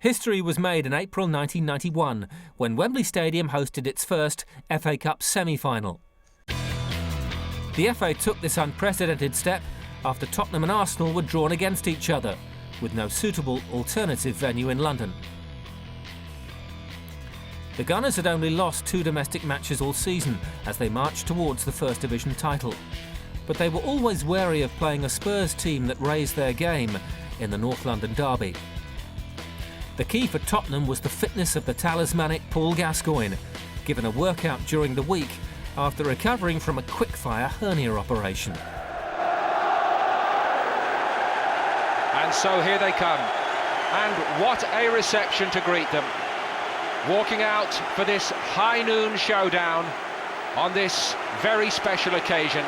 History was made in April 1991 when Wembley Stadium hosted its first FA Cup semi-final. The FA took this unprecedented step after Tottenham and Arsenal were drawn against each other, with no suitable alternative venue in London. The Gunners had only lost 2 domestic matches all season as they marched towards the First Division title. But they were always wary of playing a Spurs team that raised their game in the North London derby. The key for Tottenham was the fitness of the talismanic Paul Gascoigne, given a workout during the week after recovering from a quick-fire hernia operation. And so here they come, and what a reception to greet them. Walking out for this high noon showdown on this very special occasion,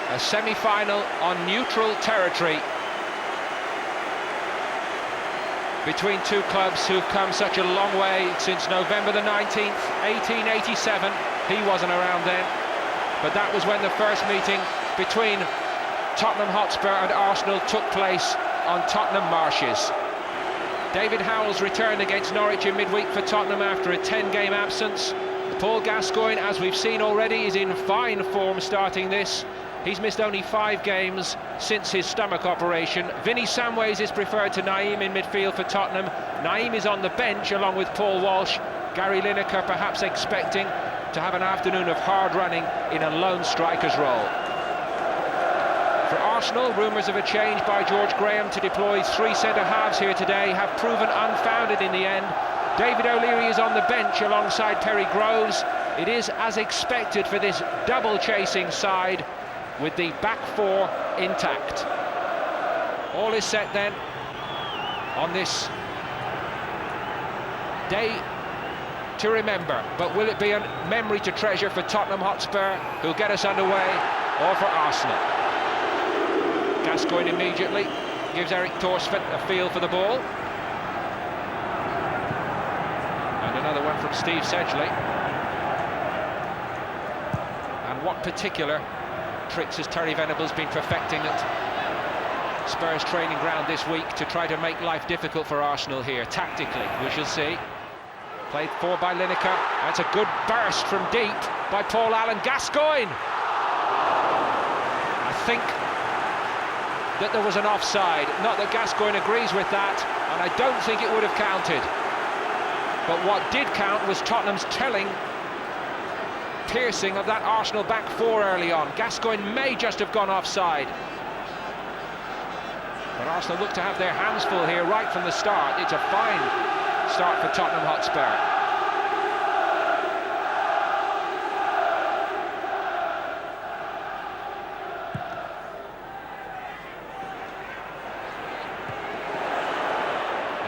a semi-final on neutral territory between two clubs who've come such a long way since November the 19th, 1887. He wasn't around then, but that was when the first meeting between Tottenham Hotspur and Arsenal took place on Tottenham Marshes. David Howell's returned against Norwich in midweek for Tottenham after a 10-game absence. Paul Gascoigne, as we've seen already, is in fine form starting this. He's missed only 5 games since his stomach operation. Vinny Samways is preferred to Naeem in midfield for Tottenham. Naeem is on the bench along with Paul Walsh. Gary Lineker perhaps expecting to have an afternoon of hard running in a lone striker's role. For Arsenal, rumours of a change by George Graham to deploy 3 centre-halves here today have proven unfounded in the end. David O'Leary is on the bench alongside Perry Groves. It is as expected for this double-chasing side, with the back 4 intact. All is set then on this day to remember, but will it be a memory to treasure for Tottenham Hotspur, who'll get us underway, or for Arsenal? Gascoigne immediately gives Eric Thorsford a feel for the ball. And another one from Steve Sedgley. And what particular tricks has Terry Venables been perfecting at Spurs training ground this week to try to make life difficult for Arsenal here, tactically, we shall see. Played for by Lineker. That's a good burst from deep by Paul Allen. Gascoigne! I think that there was an offside. Not that Gascoigne agrees with that, and I don't think it would have counted. But what did count was Tottenham's telling piercing of that Arsenal back 4 early on. Gascoigne may just have gone offside. But Arsenal look to have their hands full here right from the start. It's a fine start for Tottenham Hotspur.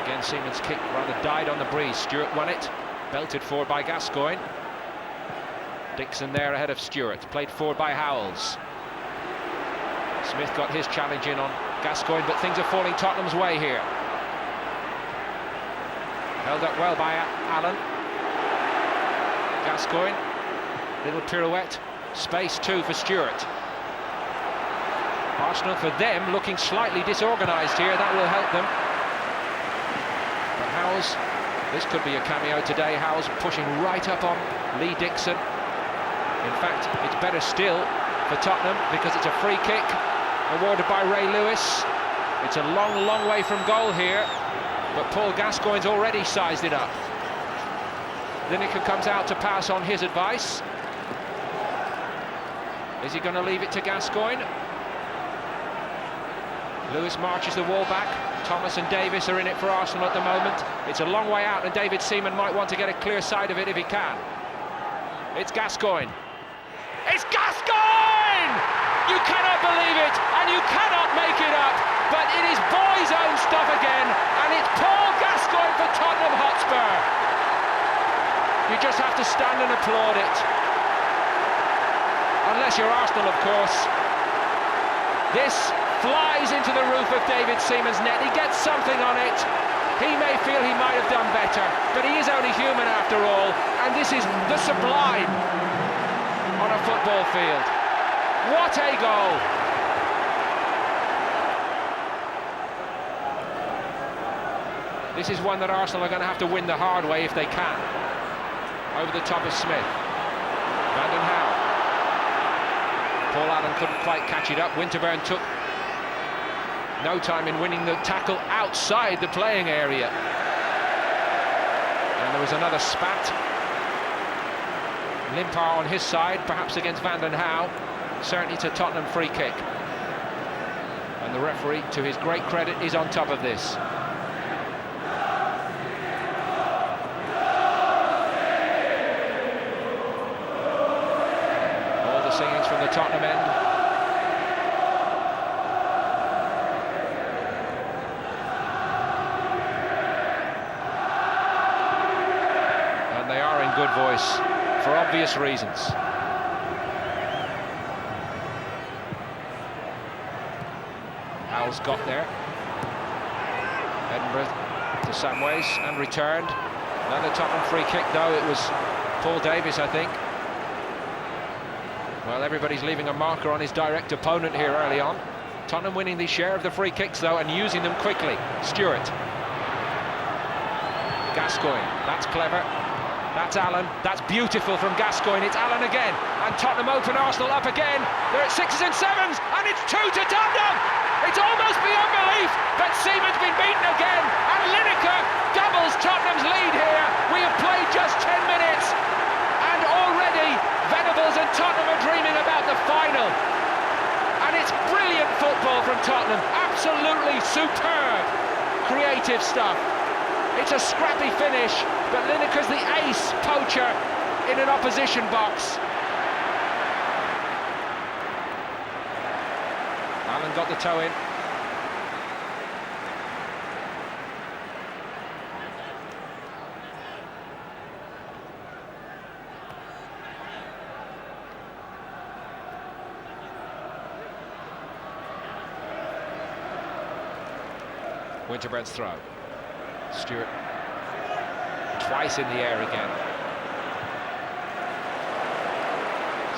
Again, Seaman's kick rather died on the breeze. Stewart won it, belted forward by Gascoigne. Dixon there ahead of Stewart, played forward by Howells. Smith got his challenge in on Gascoigne, but things are falling Tottenham's way here. Held up well by Allen. Gascoigne, little pirouette, space too for Stewart. Arsenal, for them, looking slightly disorganised here, that will help them. But Howells, this could be a cameo today. Howells pushing right up on Lee Dixon. In fact, it's better still for Tottenham because it's a free kick awarded by Ray Lewis. It's a long, long way from goal here, but Paul Gascoigne's already sized it up. Lineker comes out to pass on his advice. Is he going to leave it to Gascoigne? Lewis marches the wall back. Thomas and Davis are in it for Arsenal at the moment. It's a long way out, and David Seaman might want to get a clear sight of it if he can. It's Gascoigne. It's Gascoigne! You cannot believe it, and you cannot make it up, but it is boys' own stuff again, and it's Paul Gascoigne for Tottenham Hotspur. You just have to stand and applaud it. Unless you're Arsenal, of course. This flies into the roof of David Seaman's net. He gets something on it. He may feel he might have done better, but he is only human after all, and this is the sublime on a football field. What a goal! This is one that Arsenal are going to have to win the hard way if they can. Over the top of Smith. Van den Hauwe. Paul Allen couldn't quite catch it up. Winterburn took no time in winning the tackle outside the playing area. And there was another spat. Limpar on his side, perhaps against Van den Hauwe. Certainly to Tottenham free kick. And the referee, to his great credit, is on top of this. All the singings from the Tottenham end. And they are in good voice, for obvious reasons. Howell's got there. Edinburgh to Samways and returned. Another Tottenham free kick, though. It was Paul Davies, I think. Well, everybody's leaving a marker on his direct opponent here early on. Tottenham winning the share of the free kicks, though, and using them quickly. Stewart. Gascoigne. That's clever. That's Allen. That's beautiful from Gascoigne. It's Allen again. And Tottenham open Arsenal up again. They're at 6s and 7s, and it's 2 to Tottenham! It's almost beyond belief, but Seaman's been beaten again, and Lineker doubles Tottenham's lead here. We have played just 10 minutes, and already Venables and Tottenham are dreaming about the final. And it's brilliant football from Tottenham, absolutely superb, creative stuff. It's a scrappy finish, but Lineker's the ace poacher in an opposition box. Allen got the toe in. Winterburn's throw. Stewart twice in the air again.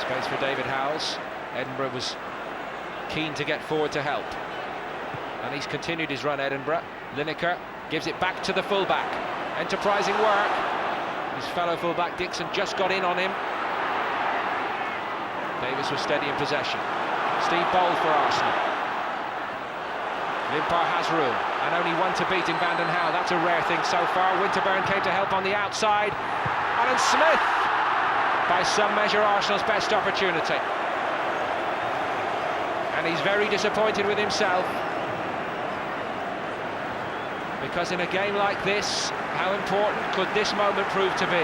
Space for David Howells. Edinburgh was keen to get forward to help, and he's continued his run. Edinburgh. Lineker gives it back to the fullback. Enterprising work. His fellow fullback Dixon just got in on him. Davis was steady in possession. Steve Bold for Arsenal. Limpar has room, and only one to beat in Van den Hauwe. That's a rare thing so far. Winterburn came to help on the outside. Alan Smith, by some measure, Arsenal's best opportunity. And he's very disappointed with himself, because in a game like this, how important could this moment prove to be?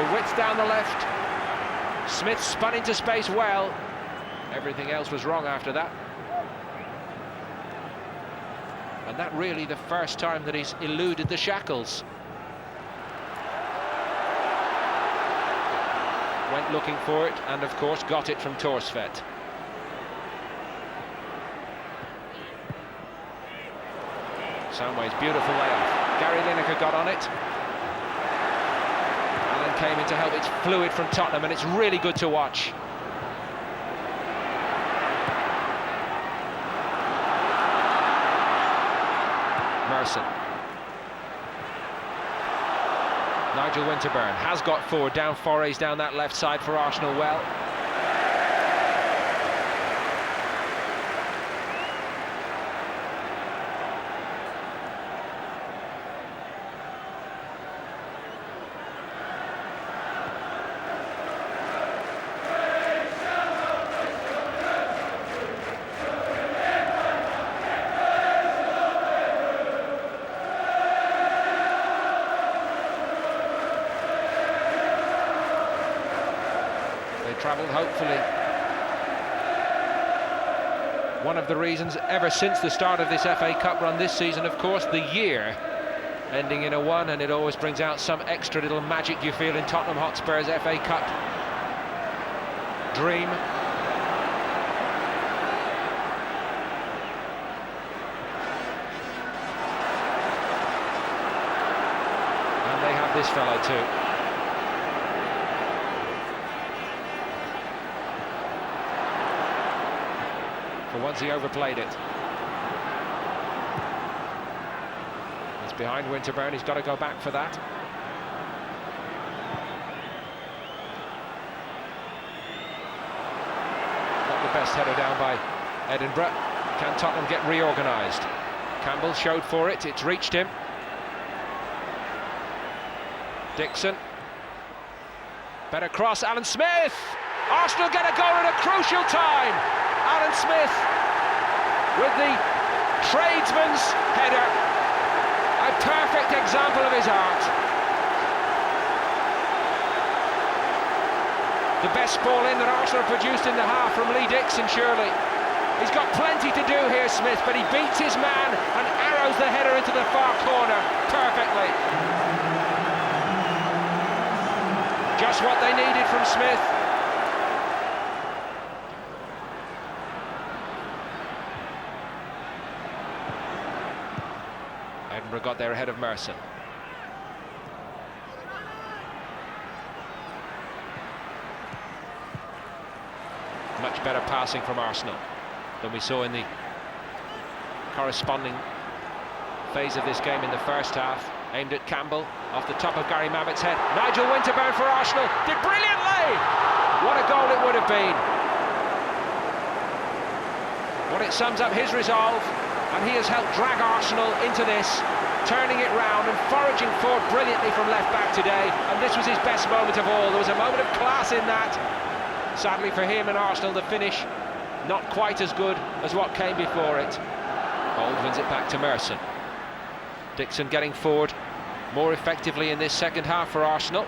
The width down the left. Smith spun into space well. Everything else was wrong after that. And that really the first time that he's eluded the shackles. Went looking for it, and of course got it from Torsvedt. Samways, beautiful layoff. Gary Lineker got on it. Allen came in to help. It's fluid from Tottenham, and it's really good to watch. Merson. Nigel Winterburn has got forward, down Forays down that left side for Arsenal well. Travelled hopefully. One of the reasons ever since the start of this FA Cup run this season, of course, the year ending in a 1, and it always brings out some extra little magic you feel in Tottenham Hotspur's FA Cup dream. And they have this fellow too. For once he overplayed it. It's behind Winterburn, he's got to go back for that. Not the best header down by Edinburgh. Can Tottenham get reorganised? Campbell showed for it, it's reached him. Dixon. Better cross, Alan Smith! Arsenal get a goal at a crucial time! Alan Smith with the tradesman's header. A perfect example of his art. The best ball in that Arsenal produced in the half from Lee Dixon, surely. He's got plenty to do here, Smith, but he beats his man and arrows the header into the far corner perfectly. Just what they needed from Smith. Edinburgh got there ahead of Merson. Much better passing from Arsenal than we saw in the corresponding phase of this game in the first half. Aimed at Campbell, off the top of Gary Mabbitt's head. Nigel Winterburn for Arsenal, did brilliantly! What a goal it would have been. But it sums up his resolve, and he has helped drag Arsenal into this, turning it round and foraging forward brilliantly from left back today, and this was his best moment of all. There was a moment of class in that. Sadly for him and Arsenal, the finish not quite as good as what came before it. Old wins it back to Merson. Dixon getting forward more effectively in this second half for Arsenal.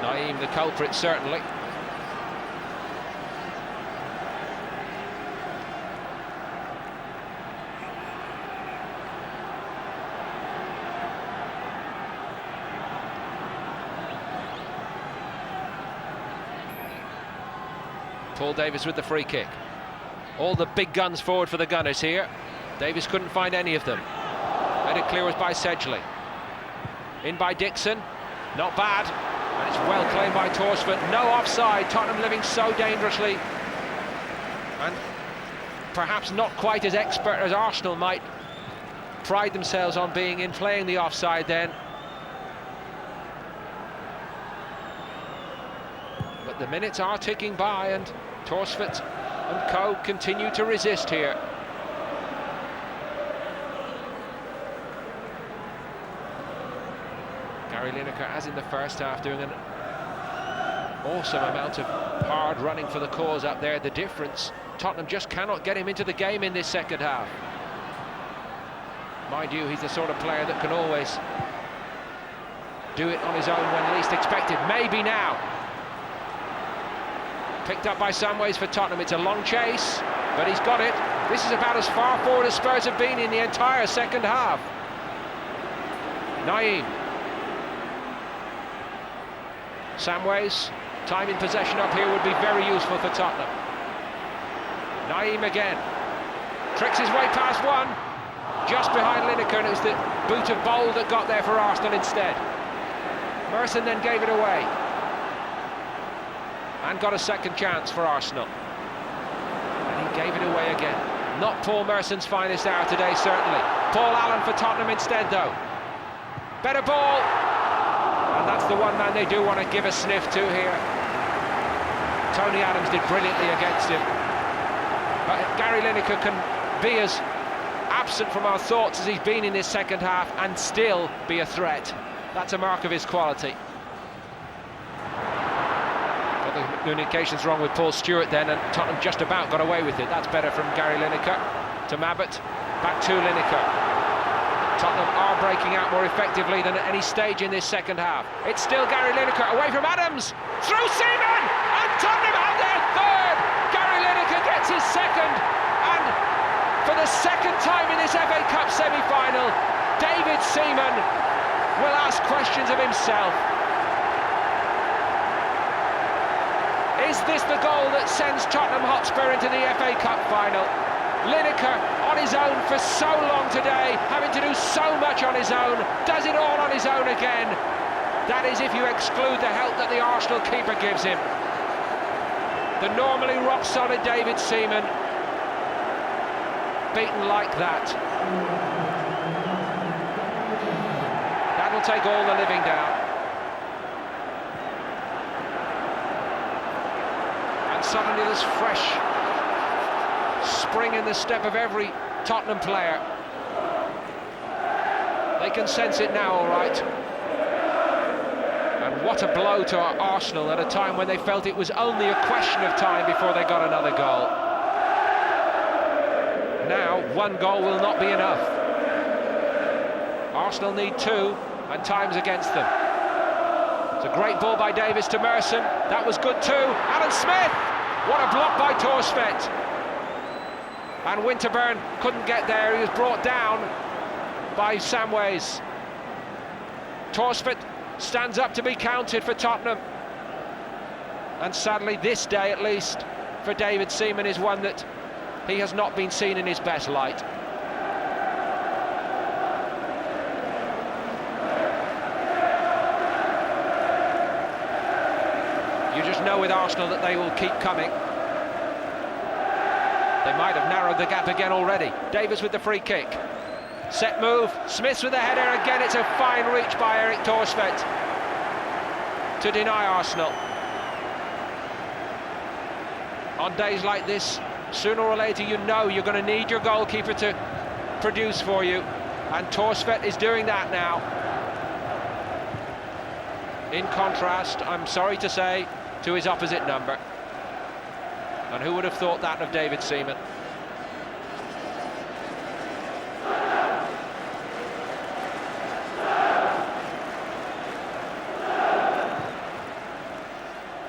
Naeem the culprit, certainly. Paul Davis with the free kick. All the big guns forward for the Gunners here. Davis couldn't find any of them. Made it clear was by Sedgley. In by Dixon. Not bad. And it's well claimed by Torsford. No offside. Tottenham living so dangerously. And perhaps not quite as expert as Arsenal might pride themselves on being in playing the offside then. But the minutes are ticking by, and Torsford and co continue to resist here. Gary Lineker, as in the first half, doing an awesome amount of hard running for the cause up there. The difference, Tottenham just cannot get him into the game in this second half. Mind you, he's the sort of player that can always do it on his own when least expected. Maybe now. Picked up by Samways for Tottenham. It's a long chase, but he's got it. This is about as far forward as Spurs have been in the entire second half. Naeem. Samways, time in possession up here would be very useful for Tottenham. Naeem again. Tricks his way past one. Just behind Lineker, and it was the boot of Bold that got there for Arsenal instead. Merson then gave it away. And got a second chance for Arsenal. And he gave it away again. Not Paul Merson's finest hour today, certainly. Paul Allen for Tottenham instead, though. Better ball. And that's the one man they do want to give a sniff to here. Tony Adams did brilliantly against him. But Gary Lineker can be as absent from our thoughts as he's been in this second half and still be a threat. That's a mark of his quality. The communications wrong with Paul Stewart then, and Tottenham just about got away with it. That's better from Gary Lineker to Mabbitt, back to Lineker. Tottenham are breaking out more effectively than at any stage in this second half. It's still Gary Lineker away from Adams, through Seaman, and Tottenham have their third. Gary Lineker gets his second, and for the second time in this FA Cup semi-final, David Seaman will ask questions of himself. Is this the goal that sends Tottenham Hotspur into the FA Cup final? Lineker on his own for so long today, having to do so much on his own, does it all on his own again. That is if you exclude the help that the Arsenal keeper gives him. The normally rock-solid David Seaman, beaten like that. That'll take all the living down. And suddenly there's fresh spring in the step of every Tottenham player. They can sense it now, all right. And what a blow to Arsenal at a time when they felt it was only a question of time before they got another goal. Now, one goal will not be enough. Arsenal need two, and time's against them. It's a great ball by Davies to Merson. That was good too. Alan Smith! What a block by Torsfett. And Winterburn couldn't get there. He was brought down by Samways. Torsfett stands up to be counted for Tottenham. And sadly, this day at least, for David Seaman is one that he has not been seen in his best light. You just know with Arsenal that they will keep coming. They might have narrowed the gap again already. Davies with the free kick. Set move, Smith's with the header again. It's a fine reach by Eric Torsfett to deny Arsenal. On days like this, sooner or later you know you're going to need your goalkeeper to produce for you, and Torsfett is doing that now. In contrast, I'm sorry to say, to his opposite number. And who would have thought that of David Seaman?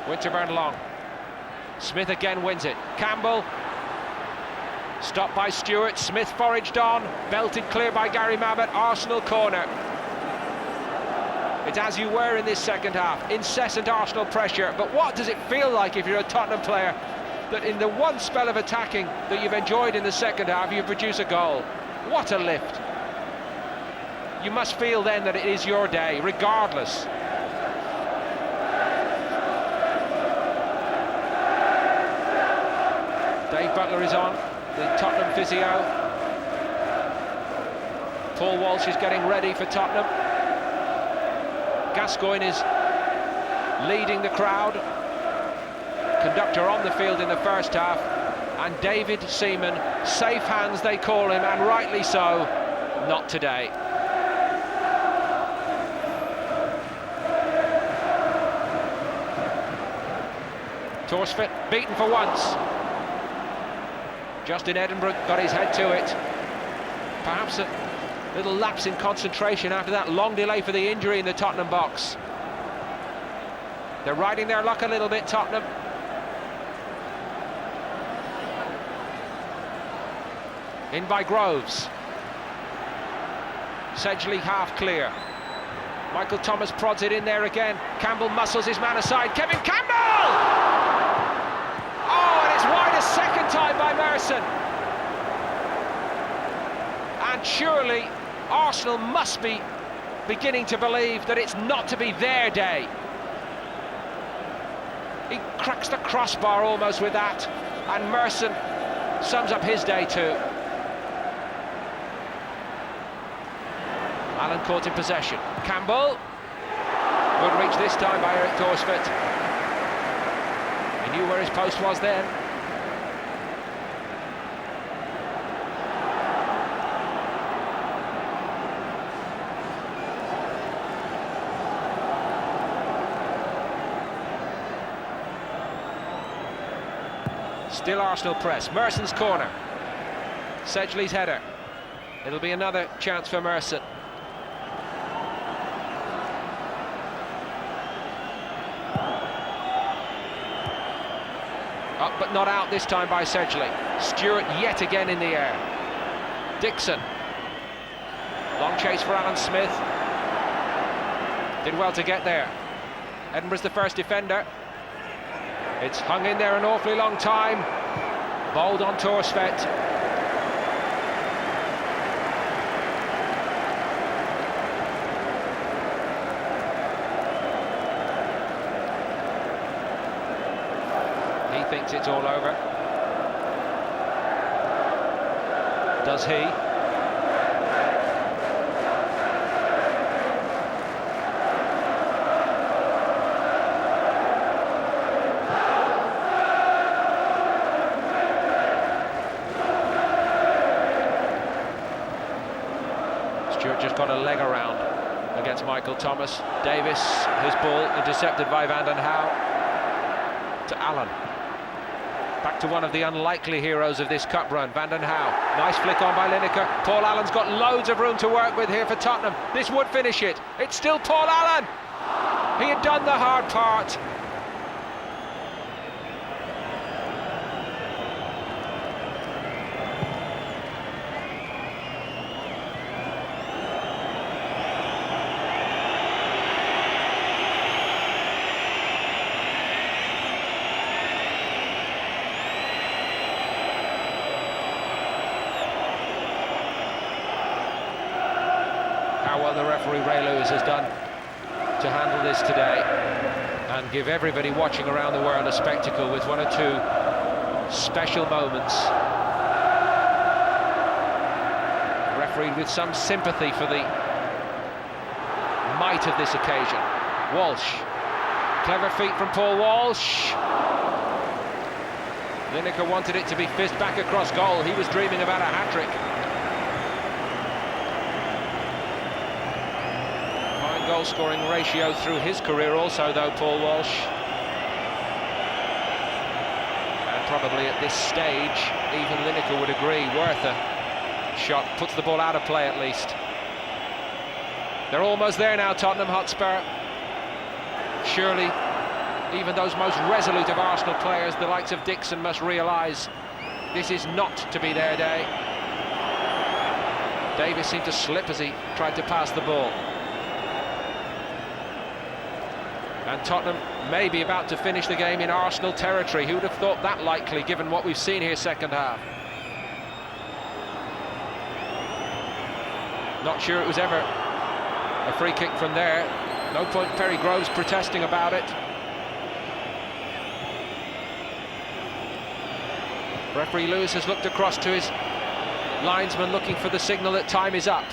Winterburn long. Smith again wins it. Campbell. Stopped by Stewart. Smith foraged on. Belted clear by Gary Mabbott. Arsenal corner. It's as you were in this second half. Incessant Arsenal pressure. But what does it feel like if you're a Tottenham player that in the one spell of attacking that you've enjoyed in the second half, you produce a goal? What a lift. You must feel then that it is your day, regardless. Dave Butler is on, the Tottenham physio. Paul Walsh is getting ready for Tottenham. Gascoigne is leading the crowd. Conductor on the field in the first half. And David Seaman, safe hands they call him, and rightly so, not today. Torsfett beaten for once. Justin Edinburgh got his head to it. Perhaps a little lapse in concentration after that long delay for the injury in the Tottenham box. They're riding their luck a little bit, Tottenham. In by Groves. Sedgley half clear. Michael Thomas prods it in there again. Campbell muscles his man aside. Kevin Campbell! Oh, and it's wide a second time by Merson. And surely Arsenal must be beginning to believe that it's not to be their day. He cracks the crossbar almost with that, and Merson sums up his day too. Allen caught in possession. Campbell. Good reach this time by Eric Torsfett. He knew where his post was then. Still Arsenal press. Merson's corner. Sedgley's header. It'll be another chance for Merson. Up but not out this time by Sedgley. Stewart yet again in the air. Dixon. Long chase for Alan Smith. Did well to get there. Edinburgh's the first defender. It's hung in there an awfully long time. Bold on Torsfett. He thinks it's all over. Does he? Stewart just got a leg around against Michael Thomas. Davis, his ball intercepted by Van den Hauwe. To Allen. Back to one of the unlikely heroes of this cup run, Van den Hauwe. Nice flick on by Lineker. Paul Allen's got loads of room to work with here for Tottenham. This would finish it. It's still Paul Allen. He had done the hard part. How well the referee Ray Lewis has done to handle this today and give everybody watching around the world a spectacle with one or two special moments. Referee with some sympathy for the might of this occasion. Walsh, clever feet from Paul Walsh. Lineker wanted it to be fist back across goal. He was dreaming about a hat-trick. Goal-scoring ratio through his career also, though, Paul Walsh. And probably at this stage, even Lineker would agree, worth a shot. Puts the ball out of play at least. They're almost there now, Tottenham Hotspur. Surely, even those most resolute of Arsenal players, the likes of Dixon, must realise this is not to be their day. Davis seemed to slip as he tried to pass the ball. And Tottenham may be about to finish the game in Arsenal territory. Who would have thought that likely, given what we've seen here second half? Not sure it was ever a free kick from there. No point Perry Groves protesting about it. Referee Lewis has looked across to his linesman, looking for the signal that time is up.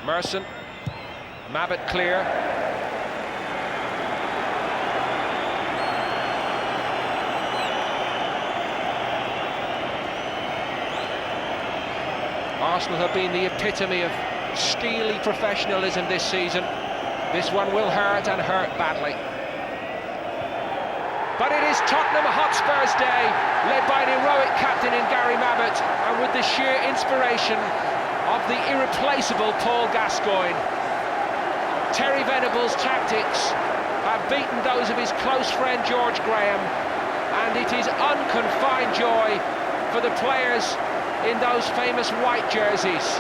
Merson, Mabbutt clear. Arsenal have been the epitome of steely professionalism this season. This one will hurt, and hurt badly. But it is Tottenham Hotspur's day, led by an heroic captain in Gary Mabbutt, and with the sheer inspiration of the irreplaceable Paul Gascoigne. Terry Venables' tactics have beaten those of his close friend George Graham, and it is unconfined joy for the players in those famous white jerseys.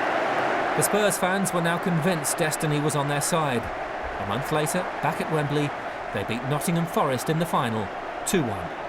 The Spurs fans were now convinced destiny was on their side. A month later, back at Wembley, they beat Nottingham Forest in the final, 2-1.